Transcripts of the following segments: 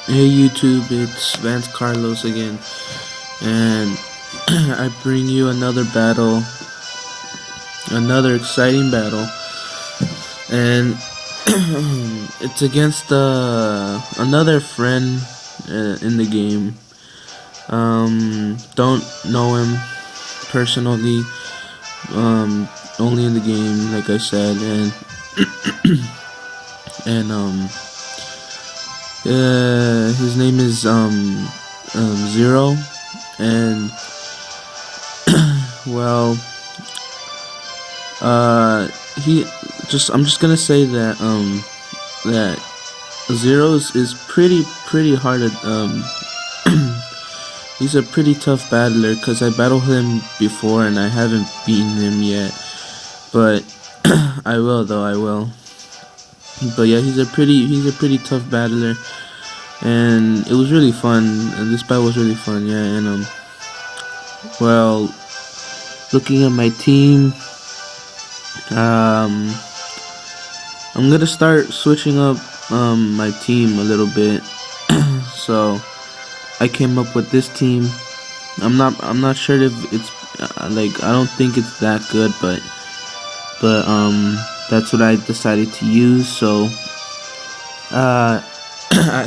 Hey YouTube, it's Vance Carlos again, and I bring you another battle, another exciting battle, and it's against another friend in the game. Don't know him personally, only in the game, like I said, and his name is Xero, and well, I'm just gonna say that that Xero is pretty hard at he's a pretty tough battler, because I battled him before and I haven't beaten him yet, but I will. But yeah, he's a pretty tough battler, and it was really fun. And this battle was really fun, yeah. And well, looking at my team, I'm gonna start switching up my team a little bit. So I came up with this team. I'm not sure if it's like, I don't think it's that good, but that's what I decided to use. So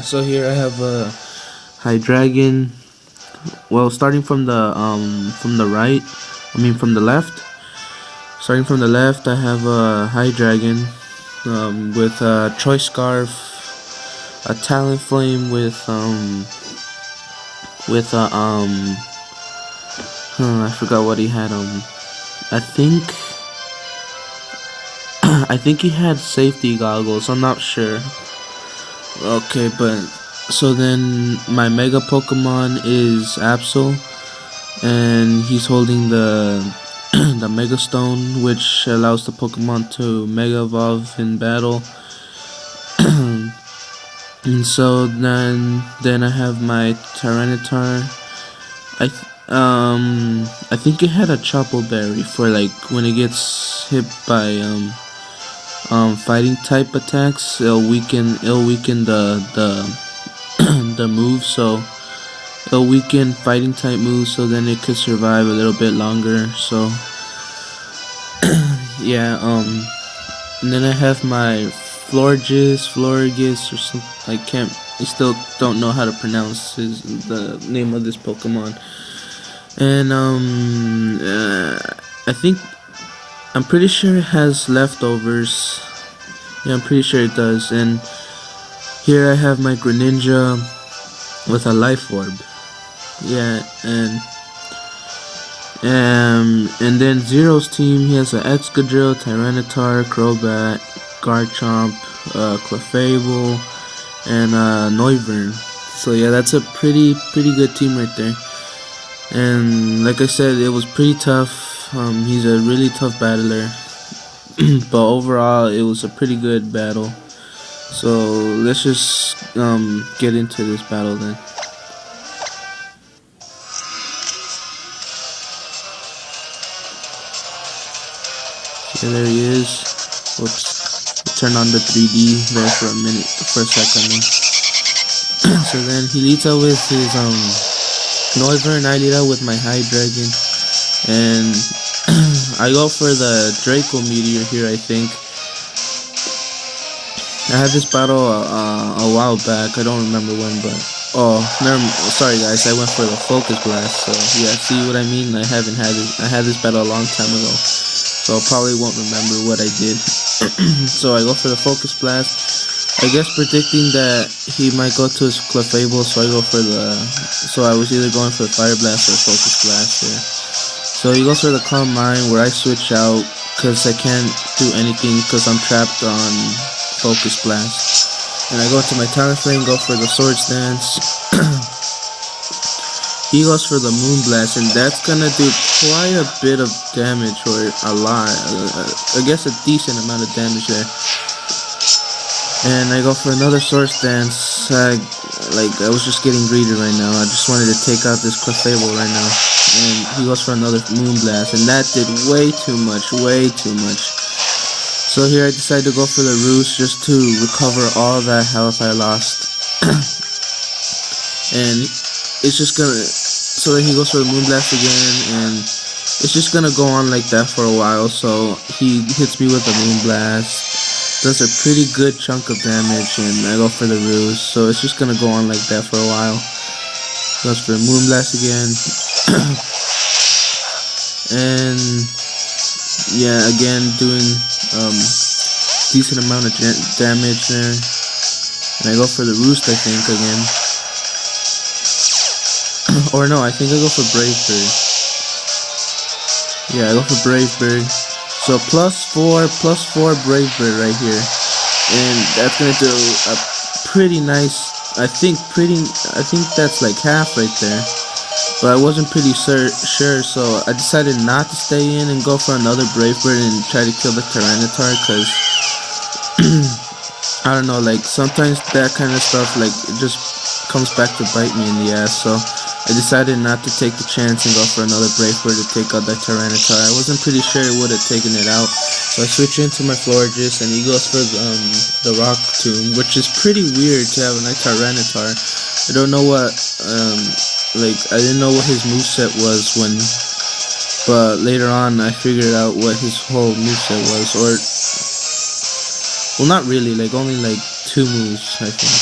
so here I have a high dragon. Well, starting from the right, from the left. Starting from the left, I have a high dragon with a choice scarf, a talent flame with I forgot what he had. I think he had safety goggles. I'm not sure. Okay, but so then my Mega Pokemon is Absol, and he's holding the the Mega Stone, which allows the Pokemon to Mega Evolve in battle. And so then I have my Tyranitar. I think it had a Chople Berry for, like, when it gets hit by fighting type attacks, it'll weaken the the move, so it'll weaken fighting type moves, so then it could survive a little bit longer. So yeah, and then I have my Florges or something. I still don't know how to pronounce the name of this Pokemon. And I'm pretty sure it has leftovers. Yeah, I'm pretty sure it does. And here I have my Greninja with a Life Orb. Yeah, and then Zero's team, he has an Excadrill, Tyranitar, Crobat, Garchomp, Clefable, and Noivern. So yeah, that's a pretty good team right there. And like I said, it was pretty tough. He's a really tough battler, but overall it was a pretty good battle. So let's just get into this battle then. Okay, there he is. Whoops. Turn on the 3D there for a second. So then he leads out with his Noivern. I lead out with my High Dragon, and I go for the Draco Meteor here. I think I had this battle a while back. I don't remember when, but sorry guys, I went for the Focus Blast. So yeah, see what I mean? I had this battle a long time ago, so I probably won't remember what I did. So I go for the Focus Blast, I guess predicting that he might go to his Clefable, so I was either going for the Fire Blast or Focus Blast here. So he goes for the Calm Mind, where I switch out because I can't do anything because I'm trapped on Focus Blast. And I go to my Talent Flame, go for the Swords Dance. He goes for the Moon Blast, and that's gonna do quite a bit of damage, or a lot. I guess a decent amount of damage there. And I go for another Swords Dance. I was just getting greedy right now. I just wanted to take out this Clefable right now. And he goes for another Moon Blast, and that did way too much. So here I decided to go for the Roost just to recover all that health I lost. and it's just gonna. So then he goes for the Moonblast again, and it's just gonna go on like that for a while. So he hits me with the Moonblast, does a pretty good chunk of damage, and I go for the Ruse. So it's just gonna go on like that for a while. Goes for the Moonblast again, and yeah, again doing decent amount of damage there. And I go for the Roost, I think, again. Or no, I think I go for Brave Bird. Yeah, I go for Brave Bird. So +4 Brave Bird right here. And that's gonna do a pretty nice, I think that's like half right there. But I wasn't pretty sure, so I decided not to stay in and go for another Brave Bird and try to kill the Tyranitar, because I don't know, like sometimes that kind of stuff, like it just comes back to bite me in the ass. So I decided not to take the chance and go for another Brave Bird to take out that Tyranitar. I wasn't pretty sure it would have taken it out, so I switch into my Florges, and he goes for the Rock Tomb, which is pretty weird to have a night Tyranitar. I don't know what like I didn't know what his moveset was but later on I figured out what his whole moveset was, or well, not really, like only like 2 moves, I think.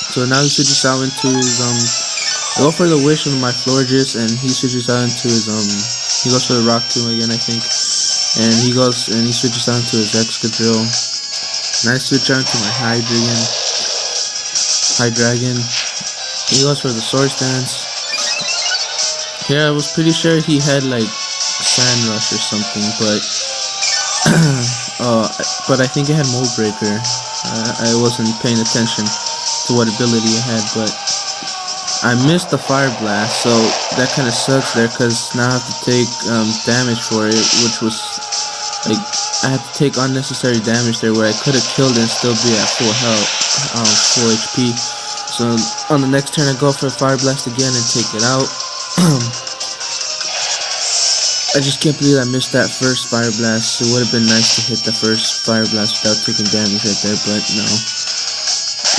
So now he switches out into his I go for the Wish on my Florges, and he switches out into his he goes for the Rock Tomb again, I think, and he switches out into his Excadrill, and I switch out into my Hydreigon. He goes for the Swords Dance. Here I was pretty sure he had like Sand Rush or something, but I think it had Mold Breaker. I wasn't paying attention to what ability it had, but I missed the Fire Blast, so that kind of sucks there, because now I have to take damage for it, which was like I had to take unnecessary damage there, where I could have killed it and still be at full health, full HP. So on the next turn I go for a Fire Blast again and take it out. I just can't believe I missed that first Fire Blast. It would have been nice to hit the first Fire Blast without taking damage right there, but no.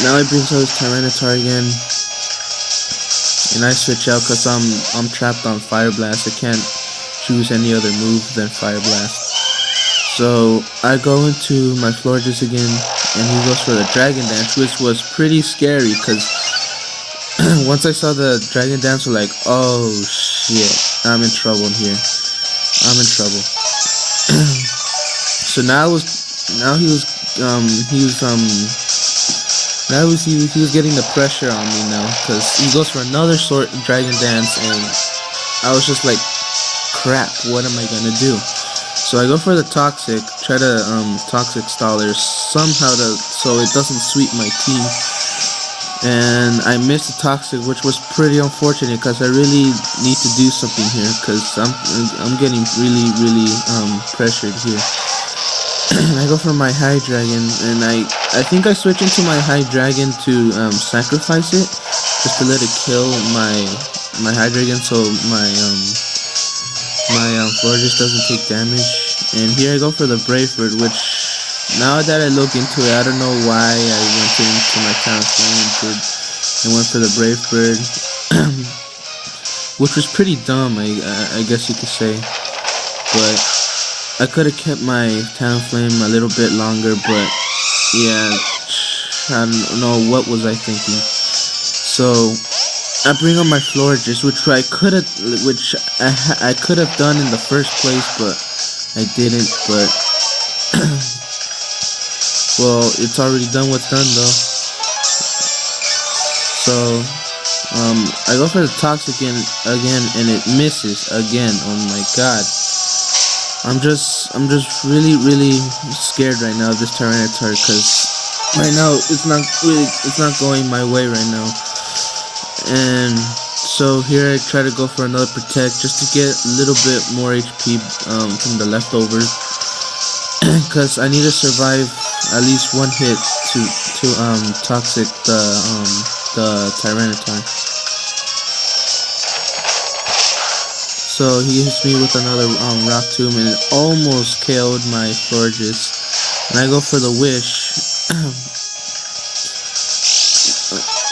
Now I bring out his Tyranitar again, and I switch out because I'm trapped on Fire Blast. I can't choose any other move than Fire Blast. So I go into my Florges again, and he goes for the Dragon Dance, which was pretty scary, because once I saw the Dragon Dance, I was like, oh shit, I'm in trouble here. I'm in trouble. So now he was getting the pressure on me now, because he goes for another Dragon Dance, and I was just like, crap, what am I gonna do? So I go for the Toxic, try to Toxic Staller somehow so it doesn't sweep my team, and I missed the Toxic, which was pretty unfortunate, because I really need to do something here, because I'm getting really pressured here. And I go for my Hydreigon, and I think I switch into my Hydreigon to sacrifice it, just to let it kill my Hydreigon, so my Florges doesn't take damage. And here I go for the Brave Bird, which now that I look into it, I don't know why I went into my Talonflame and went for the Brave Bird, which was pretty dumb, I guess you could say. But I could have kept my Talonflame a little bit longer, but yeah, I don't know what was I thinking. So I bring on my Florges, which I could have done in the first place, but I didn't. But well, it's already done what's done though. So I go for the Toxic again, and it misses again. Oh my god. I'm just really scared right now of this Tyranitar, because right now it's not going my way right now. And so here I try to go for another Protect, just to get a little bit more HP from the leftovers, because I need to survive at least one hit to Toxic the Tyranitar. So he hits me with another Rock Tomb, and it almost killed my Florges. And I go for the Wish.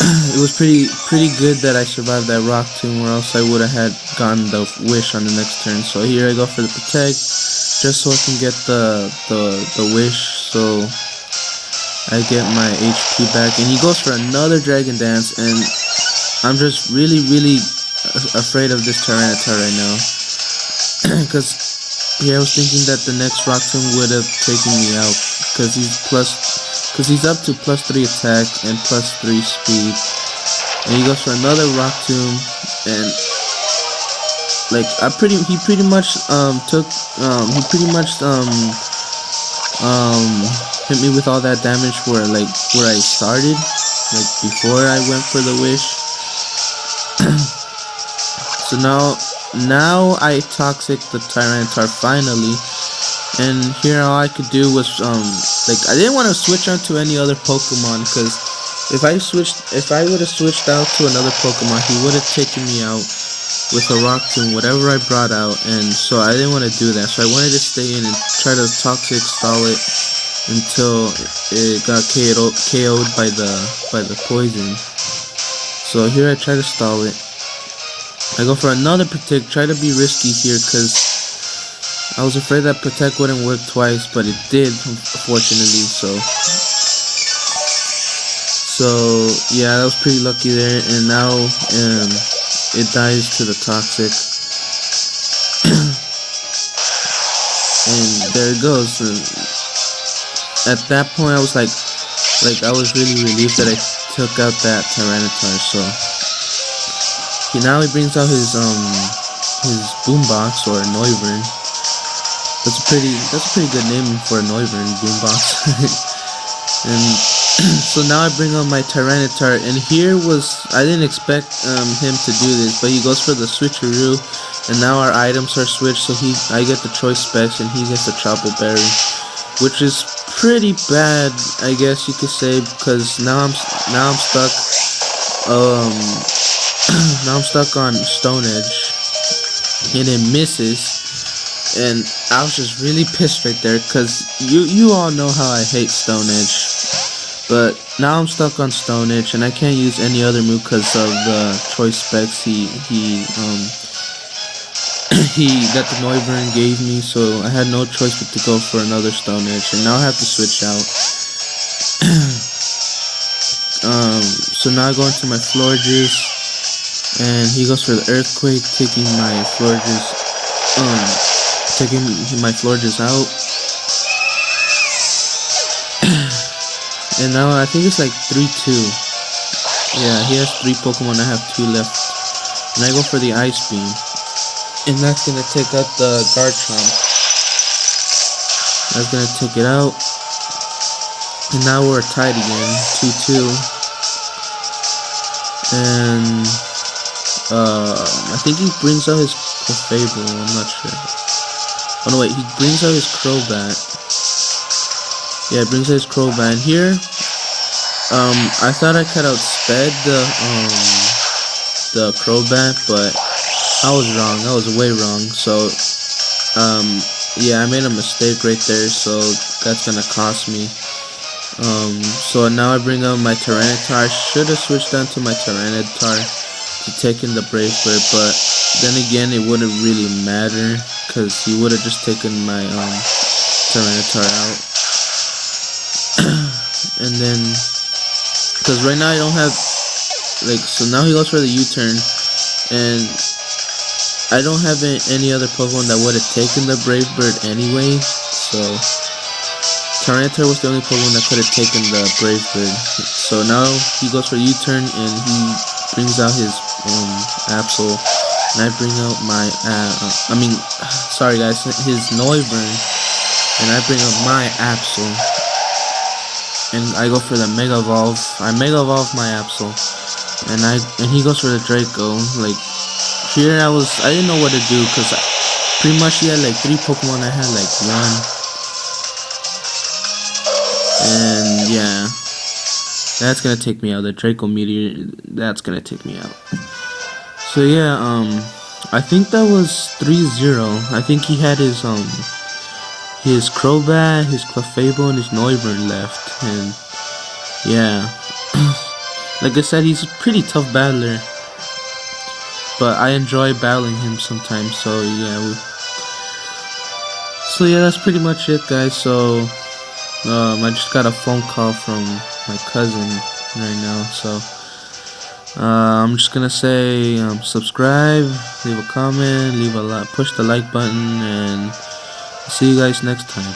it was pretty good that I survived that rock tomb, or else I would have had gotten the wish on the next turn. So here I go for the protect, just so I can get the wish, so I get my HP back. And he goes for another dragon dance, and I'm just really afraid of this Tyranitar right now, because I was thinking that the next rock tomb would have taken me out, because he's up to +3 attack and +3 speed. And he goes for another rock tomb, and like he pretty much hit me with all that damage where I started, like before I went for the wish. So now I toxic the Tyranitar finally, and here all I could do was like I didn't want to switch on to any other Pokemon, because if I would have switched out to another Pokemon, he would have taken me out with a rock tomb, whatever I brought out, and so I didn't want to do that. So I wanted to stay in and try to toxic stall it until it got KO'd by the poison. So here I try to stall it. I go for another protect, try to be risky here, because I was afraid that protect wouldn't work twice, but it did, unfortunately. So yeah, that was pretty lucky there, and now it dies to the toxic. And there it goes. And at that point I was like I was really relieved that I took out that Tyranitar. So now he brings out his boombox, or Noivern. That's a pretty good name for a Noivern, boombox. And so now I bring on my Tyranitar, and here I didn't expect him to do this, but he goes for the switcheroo, and now our items are switched, so I get the choice specs and he gets the Chople Berry, which is pretty bad, I guess you could say, because now I'm stuck now I'm stuck on Stone Edge, and it misses. And I was just really pissed right there, because you all know how I hate Stone Edge. But now I'm stuck on Stone Edge, and I can't use any other move because of the choice specs that the Noivern gave me. So I had no choice but to go for another Stone Edge, and now I have to switch out. So now I go into my Florges, and he goes for the Earthquake, taking my Florges out. And now I think it's like 3-2. Yeah, he has 3 Pokemon, I have 2 left. And I go for the Ice Beam, and that's gonna take out the Garchomp. That's gonna take it out. And now we're tied again, 2-2. And I think he brings out his Clefable, I'm not sure. Oh no, wait, he brings out his Crobat. Yeah, it brings out his Crobat. And here, I thought I could outsped the Crobat, but I was wrong. I was way wrong. So, yeah, I made a mistake right there, so that's gonna cost me. So now I bring out my Tyranitar. I should have switched on to my Tyranitar to take in the Brave Bird, but then again, it wouldn't really matter, because he would have just taken my Tyranitar out. And then, because right now I don't have, so now he goes for the U-turn, and I don't have any other Pokemon that would have taken the Brave Bird anyway, so Tyranitar was the only Pokemon that could have taken the Brave Bird. So now he goes for U-turn, and he brings out his Absol, and I bring out my, sorry guys, his Noivern, and I bring out my Absol. And I go for the Mega Evolve. I Mega Evolve my Absol, and he goes for the Draco. Like here, I didn't know what to do, because pretty much he had like 3 Pokemon. I had like 1, and yeah, that's gonna take me out. The Draco Meteor, that's gonna take me out. So yeah, I think that was 3-0. I think he had his Crobat, his Clefable, and his Noivern left, and yeah. Like I said, he's a pretty tough battler, but I enjoy battling him sometimes. So yeah, that's pretty much it, guys. So I just got a phone call from my cousin right now. So I'm just gonna say subscribe, leave a comment, leave a like, push the like button, and see you guys next time.